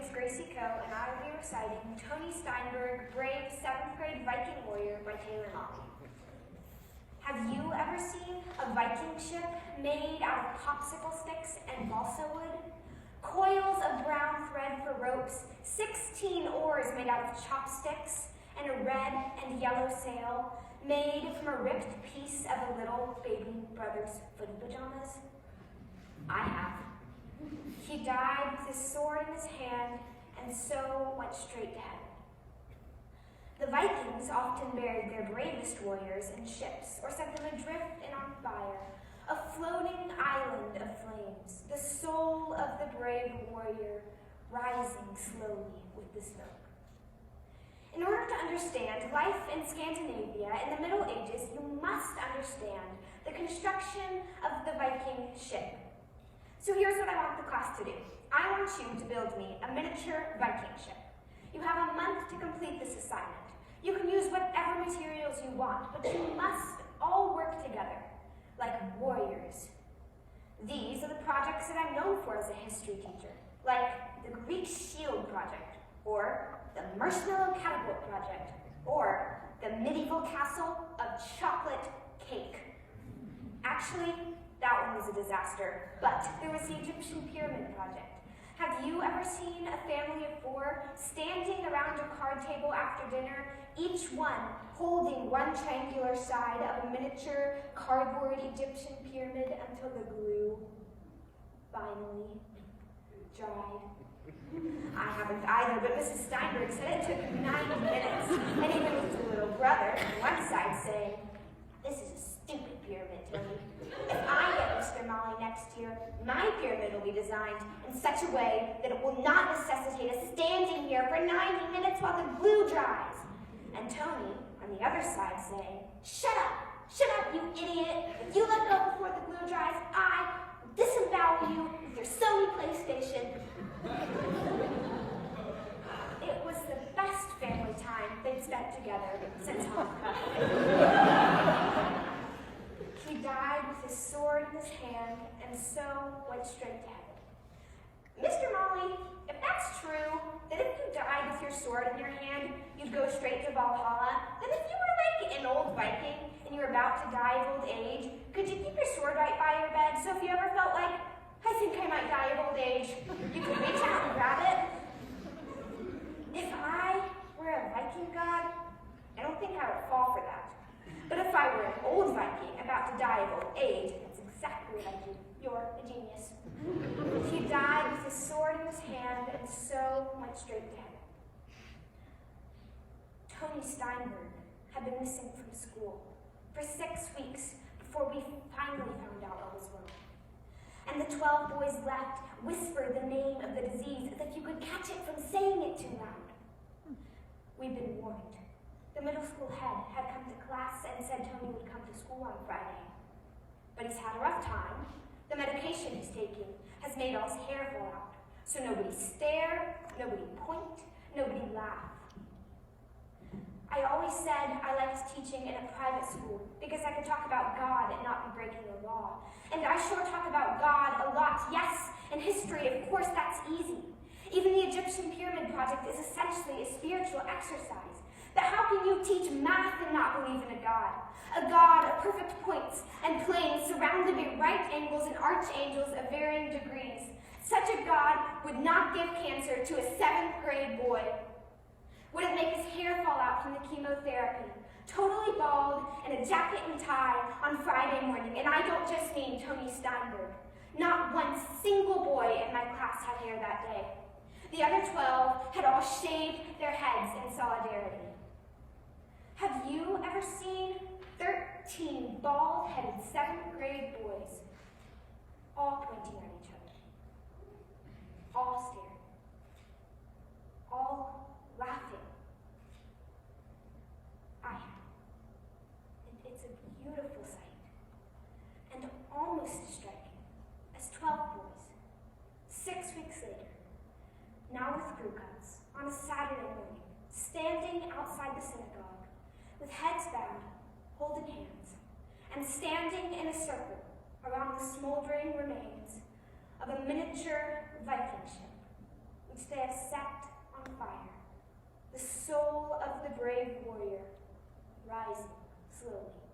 is Gracie and I will be reciting Tony Steinberg, Brave 7th Grade Viking Warrior by Taylor Molly. Have you ever seen a Viking ship made out of popsicle sticks and balsa wood? Coils of brown thread for ropes, 16 oars made out of chopsticks, and a red and yellow sail made from a ripped piece of a little baby brother's footy pajamas? I have. He died with his sword in his hand, and so went straight to heaven. The Vikings often buried their bravest warriors in ships, or set them adrift and on fire, a floating island of flames, the soul of the brave warrior rising slowly with the smoke. In order to understand life in Scandinavia in the Middle Ages, you must understand the construction of the Viking ship. So here's what I want the class to do. I want you to build me a miniature Viking ship. You have a month to complete this assignment. You can use whatever materials you want, but you must all work together, like warriors. These are the projects that I'm known for as a history teacher, like the Greek Shield Project, or the Marshmallow Catapult Project, or the Medieval Castle of Chocolate Cake. Actually, that one was a disaster, but there was the Egyptian Pyramid Project. Have you ever seen a family of 4 standing around a card table after dinner, each one holding one triangular side of a miniature cardboard Egyptian pyramid until the glue finally dried? I haven't either, but Mrs. Steinberg said it took 90 minutes, and even with the little brother on one side saying, "This is a stupid pyramid, Tony. If I get Mr. Molly next year, my pyramid will be designed in such a way that it will not necessitate us standing here for 90 minutes while the glue dries." And Tony, on the other side, saying, shut up, you idiot. If you let go before the glue dries, I disavow you with your Sony PlayStation. It was the best family time they'd spent together since homecoming. He died with his sword in his hand, and so went straight to heaven. Mr. Molly, if that's true, that if you died with your sword in your hand, you'd go straight to Valhalla, then if you were like an old Viking and you were about to die of old age, could you keep your sword right by your bed so if you ever felt like, I think I might die of old age, you could reach out and grab it? If I were a Viking god, I don't think I would fall for that. But if I were an old Viking about to die of old age, that's exactly what I'd do. You're a genius. He died with his sword in his hand, and so went straight to heaven. Tony Steinberg had been missing from school for 6 weeks before we finally found out what was wrong. And the 12 boys left whispered the name of the disease as if you could catch it from saying it too loud. We'd been warned. The middle school head had come to class and said Tony would come to school on Friday. But he's had a rough time. The medication he's taking has made all his hair fall out. So nobody stare, nobody point, nobody laugh. I always said I liked teaching in a private school because I could talk about God and not be breaking the law. And I sure talk about God a lot, yes, and history, of course, that's easy. Even the Egyptian Pyramid Project is essentially a spiritual exercise. But how can you teach math and not believe in a God? A God of perfect points and planes surrounded by right angles and archangels of varying degrees. Such a God would not give cancer to a 7th grade boy. Wouldn't make his hair fall out from the chemotherapy. Totally bald in a jacket and tie on Friday morning. And I don't just mean Tony Steinberg. Not one single boy in my class had hair that day. The other 12 had all shaved their heads in solidarity. Have you ever seen 13 bald-headed 7th grade boys all pointing at each other, all staring, all laughing? I have. It's a beautiful sight, and almost as striking as 12 boys, 6 weeks later, now with crew cuts, on a Saturday morning, standing outside the synagogue, with heads bowed, holding hands, and standing in a circle around the smoldering remains of a miniature Viking ship, which they have set rising slowly.